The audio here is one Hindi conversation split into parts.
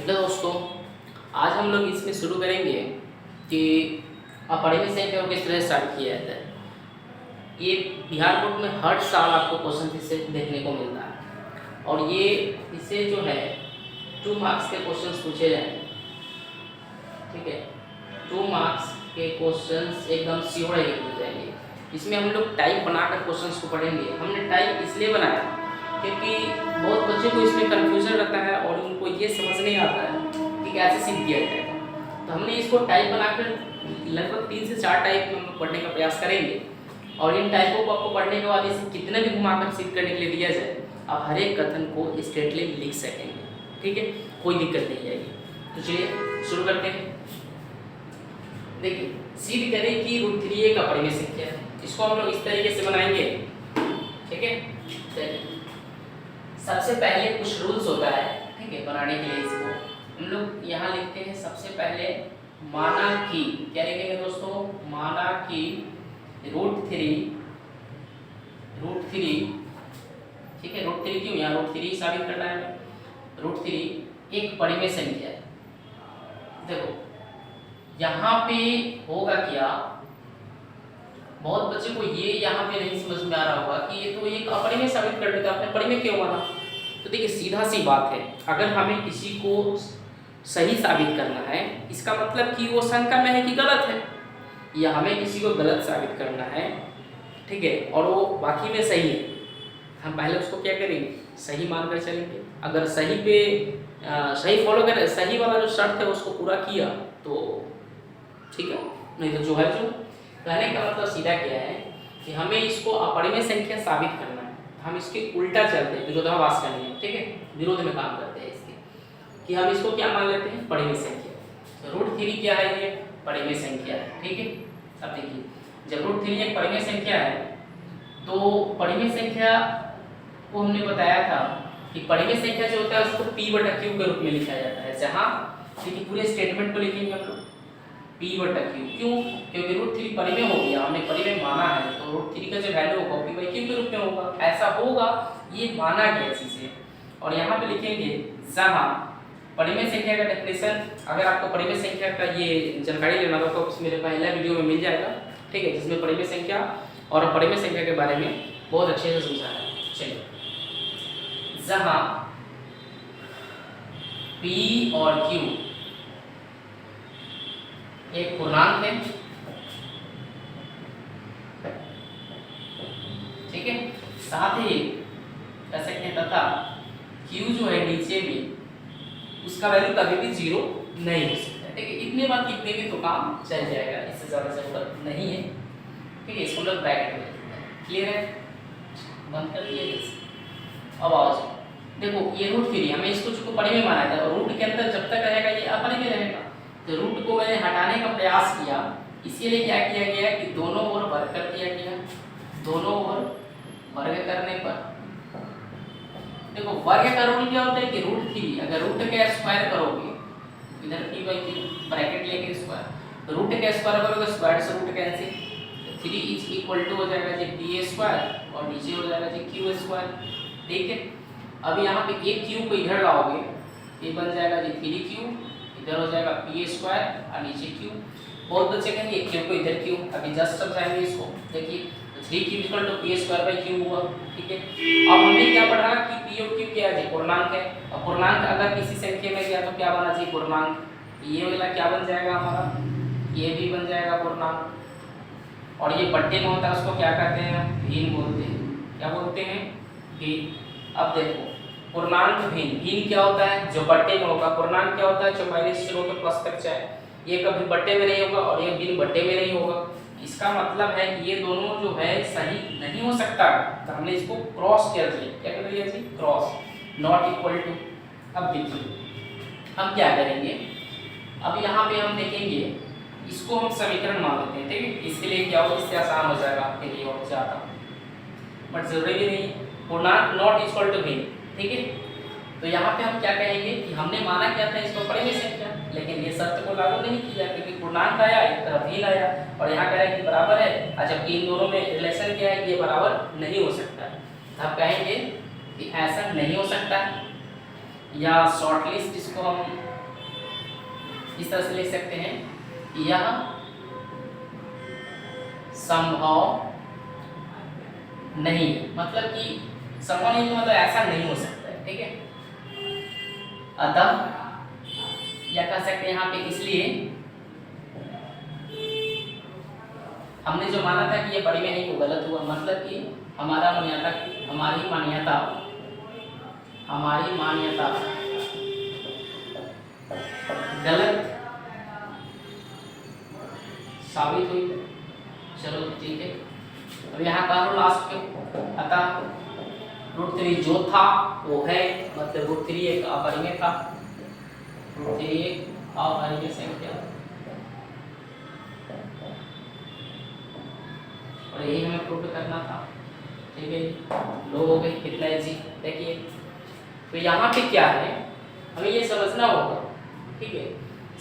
हेलो दोस्तों, आज हम लोग इसमें शुरू करेंगे कि अपरिमेय संख्या को किस तरह स्टार्ट किया जाता है। ये बिहार बोर्ड में हर साल आपको क्वेश्चन इससे देखने को मिलता है और ये इससे जो है 2 मार्क्स के क्वेश्चंस पूछे जाएंगे। ठीक है, 2 मार्क्स के क्वेश्चंस एकदम श्योर है पूछे जाएंगे। इसमें हम लोग टाइप बनाकर क्वेश्चंस को पढ़ेंगे। हमने टाइप इसलिए बनाया क्योंकि बहुत बच्चे को इसमें कन्फ्यूजन रहता है और उनको ये समझ नहीं आता है कि कैसे सीख किया जाएगा। तो हमने इसको टाइप बनाकर लगभग 3 से 4 टाइप में हम लोग पढ़ने का प्रयास करेंगे और इन टाइपों को आपको पढ़ने के बाद इसे कितने भी घुमाकर सिद्ध करने के लिए दिया जाए, आप हर एक कथन को स्ट्रेटली लिख सकेंगे। ठीक है, कोई दिक्कत नहीं आएगी। तो चलिए शुरू करते हैं। देखिए, सिद्ध करें कि √3 एक अपरिमेय संख्या है। इसको हम लोग इस तरीके से बनाएंगे। ठीक है, चलिए सबसे पहले कुछ रूल्स होता है। ठीक है, बनाने के लिए इसको हम लोग यहाँ लिखते हैं। सबसे पहले माना कि, क्या लिखेंगे दोस्तों? माना कि √3, ठीक है, √3 क्यों? यहाँ √3 साबित करना है। √3 एक परिमेय संख्या है। देखो यहाँ पे होगा क्या, बहुत बच्चे को ये यहाँ पे नहीं समझ में आ रहा होगा कि ये तो एक अपरिमेय साबित कर देता है, आपने परिमेय क्यों माना? तो देखिए सीधा सी बात है, अगर हमें किसी को सही साबित करना है, इसका मतलब कि वो शंका में है कि गलत है, या हमें किसी को गलत साबित करना है, ठीक है, और वो बाकी में सही है, हम पहले उसको क्या करेंगे? सही मानकर चलेंगे। अगर सही पे सही फॉलो करें, सही वाला जो शर्त है उसको पूरा किया तो ठीक है, नहीं तो जो है जो। कहने का मतलब सीधा क्या है कि हमें इसको अपरिमेय संख्या साबित करना है, हम इसके उल्टा चलते हैं, विरोधाभास करनी है। ठीक है, विरोध में काम करते हैं इसके, कि हम इसको क्या मान लेते हैं? परिमेय संख्या। तो √3 क्या है? ये परिमेय संख्या है। ठीक है, अब देखिए जब √3 एक परिमेय संख्या है तो परिमेय संख्या को हमने बताया था कि परिमेय संख्या जो होता है उसको P/Q के रूप में लिखा जाता है। जहाँ देखिए पूरे स्टेटमेंट को लिखेंगे हम लोग P/Q। क्यों? क्योंकि √3 परिमेय हो गया, हमने परिमेय माना है, तो √3 का जो वैल्यू होगा P/Q के रूप में होगा। ऐसा होगा, ये माना गया चीज़ है। और यहाँ पे लिखेंगे जहाँ परिमेय संख्या का डेफिनेशन, अगर आपको परिमेय संख्या का ये जानकारी लेना हो तो मेरे पहला वीडियो में मिल जाएगा। ठीक है, जिसमें परिमेय संख्या और परिमेय संख्या के बारे में बहुत अच्छे से समझाया है। चलिए, जहाँ P और Q एक पूर्णांक है, ठीक है, साथ ही कह सकते हैं तथा Q जो है नीचे में उसका वैल्यू कभी भी 0 नहीं हो सकता है। ठीक है, इतने बात लिखने में तो काम चल जाएगा, इससे ज़्यादा जरूरत नहीं है। ठीक है, इसको लोग ब्रैकेट में लिखते हैं। क्लियर है? बंद कर दिया जैसे। अब आओ जी, देखो ये √3 हमें इसको चूंकि परिमेय माना था और रूट के अंदर जब तक रहेगा ये अपरिमेय रहेगा। तो रूट को मैंने हटाने का प्रयास किया, इसीलिए क्या किया गया कि दोनों ओर वर्ग कर दिया गया। दोनों ओर वर्ग करने पर देखो वर्ग का रूल क्या होता है कि √3 अगर रूट का स्क्वायर करोगे, इधर P/Q ब्रैकेट लेके स्क्वायर, तो रूट का स्क्वायर करोगे स्क्वायर से रूट कैंसिल, तो 3 हो जाएगा जी P² और नीचे हो जाएगा जी Q²। ठीक है, अब यहाँ पे एक Q को इधर लाओगे, ये बन जाएगा जी 3Q, इधर हो जाएगा P² और नीचे Q। बहुत बच्चे कहेंगे Q को इधर क्यों? अभी जस्ट समझाएंगे इसको। देखिए 3Q = P² Q हुआ। ठीक है, अब हमने क्या पढ़ा कि P और Q क्या है? पूर्णांक है। और पूर्णांक अगर किसी संख्या में गया तो क्या बना जी? पूर्णांक। ये वाला क्या बन जाएगा हमारा? ये भी बन जाएगा पूर्णांक। और ये बट्टे में होता है उसको क्या कहते हैं? भिन्न बोलते हैं। क्या बोलते हैं? भिन्न। अब देखो पूर्णांक भिन्न, भिन्न क्या होता है? जो बट्टे में होगा। पूर्णांक क्या होता है? जो माइनस से लेकर प्लस तक जाए। ये कभी बट्टे में नहीं होगा और ये भिन्न बट्टे में नहीं होगा। इसका मतलब है कि ये दोनों जो है सही नहीं हो सकता, तो हमने इसको क्रॉस कर दिया। क्या कर दिया जी? Cross, not equal to. अब देखिए हम क्या करेंगे, अब यहाँ पे हम देखेंगे इसको हम समीकरण मान लेते हैं। ठीक है, इसके लिए क्या हो, इससे आसान हो जाएगा आपके लिए और ज़्यादा, बट जरूरी भी नहीं। पूर्णांक नॉट इक्वल टू भिन्न। ठीक है, तो यहाँ पे हम क्या कहेंगे कि हमने माना क्या था? इसको परिमेय संख्या, लेकिन ये शर्त को लागू नहीं किया क्योंकि पूर्णांक आया, एक तरफ भिन्न आया और यहाँ कह रहा है कि बराबर है। जबकि इन दोनों में रिलेशन क्या है? ये बराबर नहीं हो सकता है। तो आप कहेंगे कि ऐसा नहीं हो सकता, या शॉर्टलिस्ट इसको हम इस तरह से लिख सकते हैं, यह संभव नहीं, मतलब कि संभव नहीं मतलब ऐसा नहीं हो सकता है, ठीक है। अतः या कह सकते हैं यहाँ पे इसलिए हमने जो माना था कि ये बड़ी में है वो गलत हुआ, मतलब कि हमारी मान्यता गलत साबित हुई। चलो ठीक है, अब यहाँ का लास्ट में अतः √3 जो था वो है, मतलब √3 एक अपरिमेय था, √3 एक अपरिमेय संख्या, और यही हमें प्रूव करना था, ठीक है। लो हो गई, कितना है जी, देखिए तो यहाँ पे क्या है हमें ये समझना होगा, ठीक है।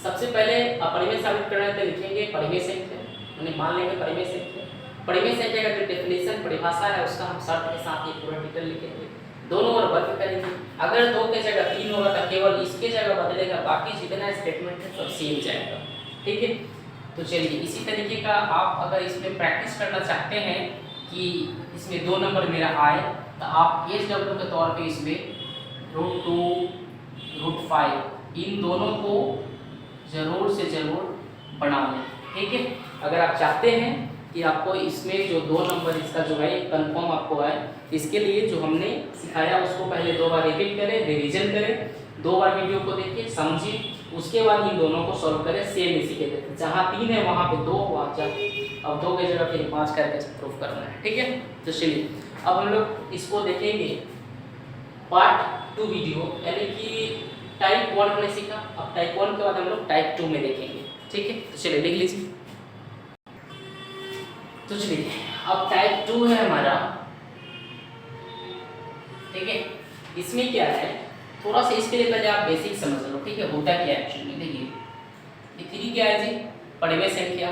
सबसे पहले अपरिमेय साबित करना है तो लिखेंगे परिमेय संख्या, उन्हें मान लेंगे परिमेय संख्या। परिमेय संख्या का जो डेफिनेशन परिभाषा है उसका हम शर्त के साथ ये पूरा डिटेल लिखेंगे, दोनों ओर वर्ग करेंगे। अगर 2 के जगह 3 होगा तो केवल इसके जगह बदलेगा, बाकी जितना स्टेटमेंट है सब सेम जाएगा, ठीक है। तो चलिए इसी तरीके का आप अगर इसमें प्रैक्टिस करना चाहते हैं कि इसमें 2 नंबर मेरा आए तो आप SW के तौर पे इसमें √2 √5 इन दोनों को जरूर से जरूर बना लें, ठीक है। अगर आप चाहते हैं कि आपको इसमें जो 2 नंबर इसका जो है कंफर्म आपको आए, इसके लिए जो हमने सिखाया उसको पहले 2 बार रिपीट करें, रिवीजन करें, 2 बार वीडियो को देखिए, समझिए, उसके बाद इन दोनों को सॉल्व करें सेम इसी के जैसे, जहाँ 3 है वहाँ पे 2, वहाँ अब 2 की जगह फिर 5 करके प्रूफ करना है, ठीक है। तो चलिए अब हम लोग इसको देखेंगे पार्ट 2 वीडियो, यानी कि टाइप 1 हमने सीखा, अब टाइप 1 के बाद हम लोग टाइप 2 में देखेंगे, ठीक है। तो चलिए देख लीजिए, तो चलिए अब टाइप 2 है हमारा, ठीक है। इसमें क्या है थोड़ा सा इसके लिए पहले आप बेसिक समझ लो, ठीक है। होता क्या है एक्चुअली, देखिए ये 3 क्या है जी, परिमेय संख्या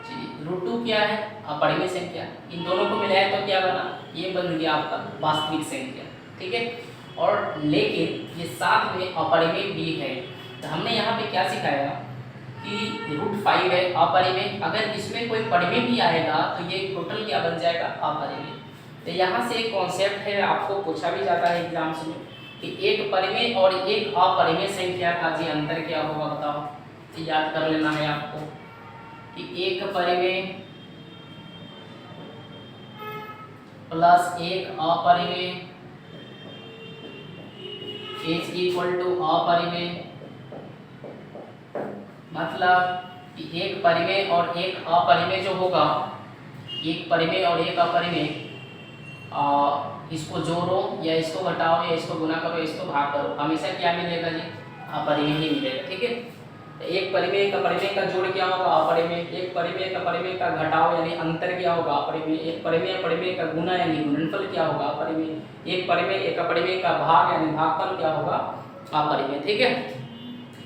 जी, √2 क्या है अपरिमेय संख्या, इन दोनों को मिलाया तो क्या बना, ये बन गया आपका वास्तविक संख्या, ठीक है। और लेकिन ये साथ में अपरिमेय भी है, तो हमने यहाँ पे क्या सिखाया कि √5 है अपरिमेय, अगर इसमें कोई परिमेय भी आएगा तो ये टोटल क्या बन जाएगा अपरिमेय। तो यहाँ से एक कॉन्सेप्ट है, आपको पूछा भी जाता है एग्जाम्स में कि एक परिमेय और एक अपरिमेय संख्या का जी अंतर क्या होगा बताओ, तो याद कर लेना है आपको कि एक परिमेय प्लस एक अपरिमेय इज इक्वल टू अपरिमेय, मतलब कि एक परिमेय और एक अपरिमेय जो होगा, एक परिमेय और एक अपरिमेय, इसको जोड़ो या इसको घटाओ या इसको गुना करो, इसको भाग करो, हमेशा क्या मिलेगा जी अपरिमेय ही मिलेगा, ठीक है। तो एक परिमेय का परिमेय का जोड़ क्या होगा अपरिमेय, एक परिमेय का परिमेय का घटाओ यानी अंतर क्या होगा अपरिमेय, एक परिमेय परिमेय का गुना यानी गुणनफल क्या होगा अपरिमेय, एक परिमेय एक अपरिमेय का भाग यानी भागफल क्या होगा अपरिमेय, ठीक है।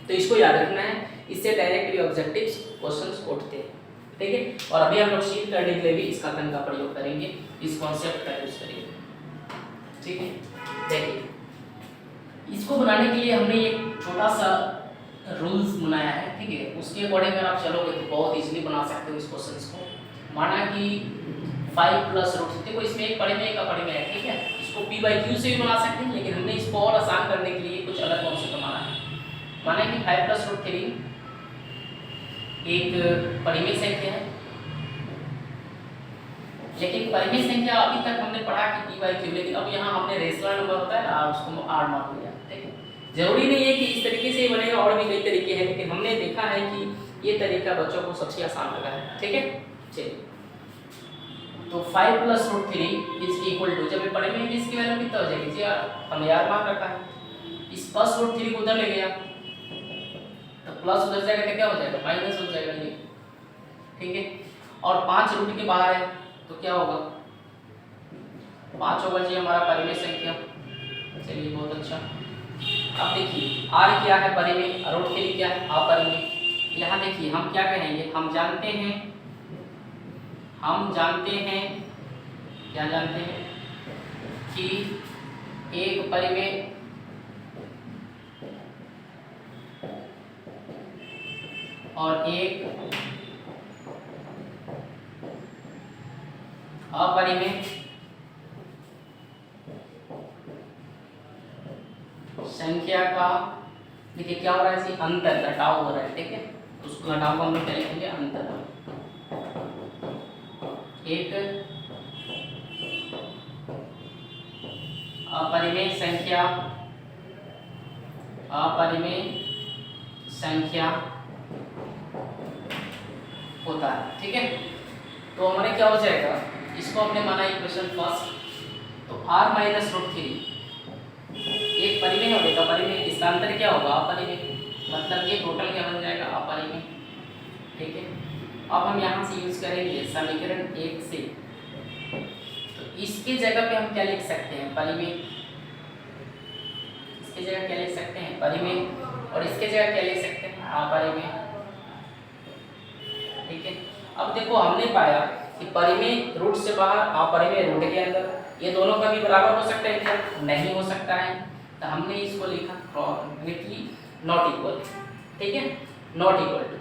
तो इसको याद रखना है, इससे डायरेक्टली ऑब्जेक्टिव्स क्वेश्चंस उठते हैं, ठीक है। और अभी हम लोग शीट करने के लिए भी इस कथन का प्रयोग करेंगे, इस कॉन्सेप्ट का यूज करेंगे, ठीक है। देखिए इसको बनाने के लिए हमने एक छोटा सा रूल्स बनाया है, ठीक है। उसके अकॉर्डिंग अगर आप चलोगे तो बहुत इजीली बना सकते हो इस क्वेश्चंस को। माना कि 5 प्लस √3, देखो इसमें एक परिमेय का परिमेय है, ठीक है, इसको p/q से भी बना सकते हैं, लेकिन हमने इसको और आसान करने के लिए कुछ अलग कॉन्सेप्ट बनाना है। माना कि 5 प्लस √3 एक परिमेय संख्या है, लेकिन परिमेय संख्या अभी तक हमने पढ़ा कि p/q, लेकिन अब यहाँ हमने रेशनल नंबर होता है ना, उसको r मान लिया, ठीक है। जरूरी नहीं है कि इस तरीके से ही बनेगा, और भी कई तरीके हैं, लेकिन हमने देखा है कि ये तरीका बच्चों को सबसे आसान लगा है, ठीक है। चलिए तो 5 प्लस √3 इज इक्वल टू, जब ये परिमेय है इसकी वैल्यू कितना हो जाएगी जी, हमने यार मान रखा है, इस प्लस √3 को उधर ले गया तो प्लस उधर जाएगा तो क्या हो जाएगा माइनस हो जाएगा ये, ठीक है। और 5 रूट के बाहर है तो क्या होगा 5 होगा जी हमारा परिमेय संख्या। चलिए बहुत अच्छा। अब देखिए r क्या है परिमेय, √3 क्या है अपरिमेय। यहाँ देखिए हम क्या कहेंगे, हम जानते हैं क्या जानते हैं कि एक परिमेय और एक अपरिमेय संख्या का, देखिए क्या हो रहा है, इसी अंतर घटाव हो रहा है, ठीक है, उसको घटाव को हम लोग क्या लिखेंगे, अंतर। एक अपरिमेय संख्या, अपरिमेय संख्या होता है, ठीक है। तो हमारे क्या हो जाएगा, इसको हमने माना इक्वेशन फर्स्ट, तो r माइनस रूट थ्री एक परिमेय और एक अपरिमेय, इसका अंतर क्या होगा, अपरिमेय, मतलब ये टोटल क्या बन जाएगा, अपरिमेय, ठीक है। अब हम यहाँ से यूज करेंगे समीकरण 1 से, तो इसके जगह पे हम क्या लिख सकते हैं, परिमेय, इसके जगह क्या लिख सकते हैं, परिमेय, और इसके जगह क्या लिख सकते हैं, अपरिमेय, ठीक है। अब देखो हमने पाया कि परिमेय रूट से बाहर, अपरिमेय रूट के अंदर, ये दोनों कभी बराबर हो सकते हैं क्या, नहीं हो सकता है, तो हमने इसको लिखा नॉट इक्वल, ठीक है, नॉट इक्वल टू।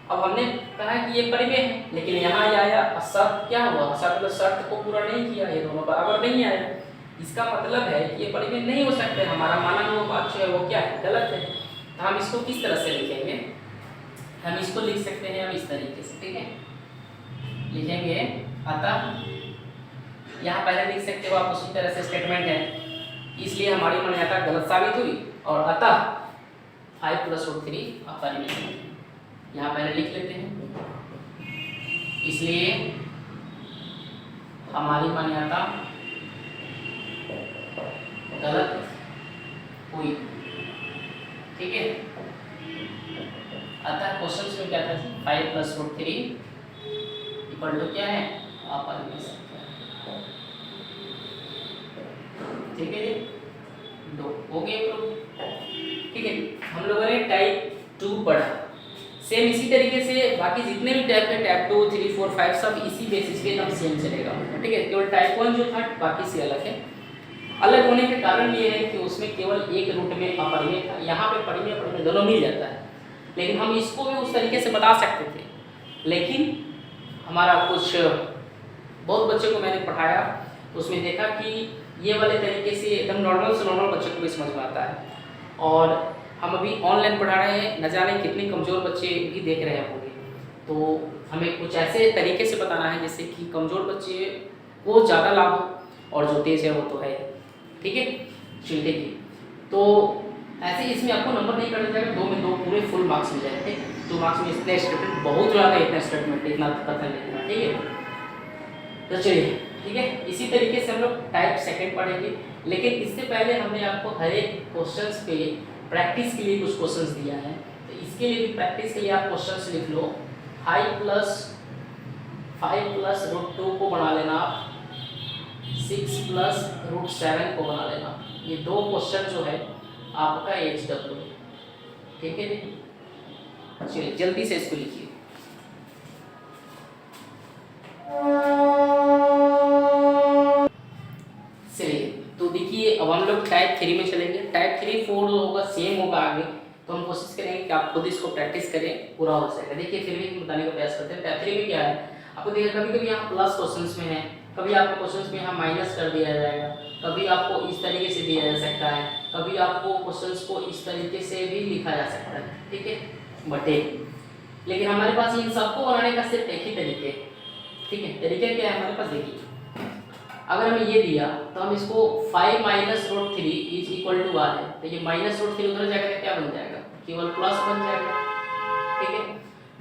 अब हमने कहा कि ये परिमेय है, लेकिन यहाँ आया शर्त, क्या हुआ, शर्त को पूरा नहीं किया, ये दोनों बराबर नहीं आया, इसका मतलब है कि ये परिमेय नहीं हो सकते, हमारा माना हुआ बात जो है वो क्या है, गलत है। तो हम इसको किस तरह से लिखेंगे, हम इसको लिख सकते हैं अब इस तरीके से, ठीक है, लिखेंगे अतः, यहाँ पहले लिख सकते हो आप उसी तरह से स्टेटमेंट है, इसलिए हमारी मान्यता गलत साबित हुई, और अतः 5 + √3 अपरिमेय, यहाँ पहले लिख लेते हैं, इसलिए हमारी मान्यता गलत हुई, ठीक है। अतः क्वेश्चन में क्या था, 5 + √3 इक्वल टू क्या है, अपरिमेय संख्या, ठीक है जी, 2 हो गए प्रूफ, ठीक है। हम लोगों ने टाइप 2 पढ़ा, सेम इसी तरीके से बाकी जितने भी टाइप है, टाइप 2, 3, 4, 5 सब इसी बेसिस पे एकदम सेम चलेगा, ठीक है। केवल टाइप 1 जो था बाकी से अलग है, अलग होने के कारण ये है कि उसमें केवल एक रूट में अपरिमेय था, यहाँ पे परिमेय अपरिमेय दोनों मिल जाता है, लेकिन हम इसको भी उस तरीके से बता सकते थे, लेकिन हमारा कुछ बहुत बच्चे को मैंने पढ़ाया, उसमें देखा कि ये वाले तरीके से एकदम नॉर्मल से नॉर्मल बच्चे को भी समझ में आता है, और हम अभी ऑनलाइन पढ़ा रहे हैं, न जाने कितने कमज़ोर बच्चे भी देख रहे होंगे, तो हमें कुछ ऐसे तरीके से बताना है जिससे कि कमज़ोर बच्चे को ज़्यादा लाभ हो और जो तेज़ है वो तो है, ठीक है। चलिए ठीक है, तो ऐसे इसमें आपको नंबर नहीं करना जाएगा, 2 में 2 पूरे फुल मार्क्स मिल जाएंगे, 2 मार्क्स में इतने स्टेटमेंट बहुत ज़्यादा, इतना स्टेटमेंट इतना कथन लिखना, ठीक है। तो चलिए ठीक है, इसी तरीके से हम लोग टाइप सेकंड पढ़ेंगे, लेकिन इससे पहले हमने आपको हर एक क्वेश्चंस पे प्रैक्टिस के लिए कुछ क्वेश्चंस दिया है, तो इसके लिए भी प्रैक्टिस के लिए आप क्वेश्चंस लिख लो, 5 + √2 को बना लेना, 6 + √7 को बना लेना, ये 2 क्वेश्चन जो है आपका HW, ठीक है। चलिए जल्दी से इसको लिखिए। चलिए तो देखिए, अब हम लोग टाइप 3 में चलेंगे, टाइप 3, 4 जो होगा सेम होगा आगे, तो हम कोशिश करेंगे कि आप खुद इसको प्रैक्टिस करें, पूरा हो जाएगा। देखिए फिर भी बताने का प्रयास करते हैं, टाइप 3 में क्या है, आपको देखिए कभी कभी यहाँ प्लस क्वेश्चंस में है, कभी आपको क्वेश्चंस में यहाँ माइनस कर दिया जाएगा, कभी आपको इस तरीके से दिया जा सकता है, कभी आपको क्वेश्चंस को इस तरीके से भी लिखा जा सकता है, ठीक है, बटे। लेकिन हमारे पास इन सबको बनाने का सिर्फ एक ही तरीके, ठीक है। तरीके क्या है हमारे पास, देखिए अगर हमें ये दिया तो हम इसको 5 - √3 = r है, तो ये -√3 उधर जाकर के क्या बन जाएगा, केवल प्लस बन जाएगा, ठीक है।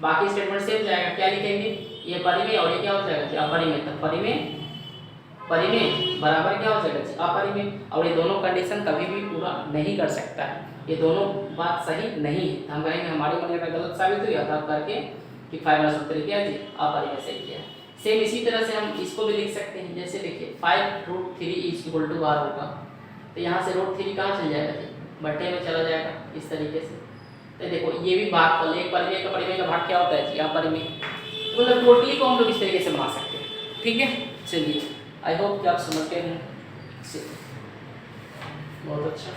बाकी स्टेटमेंट सेम जाएगा, क्या लिखेंगे, ये परिमेय और ये क्या हो जाएगा, अपरिमेय, तो परिमेय बराबर क्या हो जाएगा, अपरिमेय, और ये दोनों कंडीशन कभी भी पूरा नहीं कर सकता है, ये दोनों बात सही नहीं है, हम कहेंगे हमारी मान्यता गलत साबित हुई, तब करके कि 5 - √3 क्या जी, अपरिमेय सही किया। सेम इसी तरह से हम इसको भी लिख सकते हैं, जैसे देखिए 5 √3 = r होगा, तो यहाँ से √3 कहाँ चल जाएगा जी, बट्टे में चला जाएगा, इस तरीके से। तो देखो ये भी भागफल, एक परिमेय का परिमेय का भाग क्या होता है जी, अपरिमेय, मतलब टोटली को हम लोग इस तरीके से बना सकते हैं, ठीक है। चलिए आई होप कि आप समझ गए हैं, बहुत अच्छा।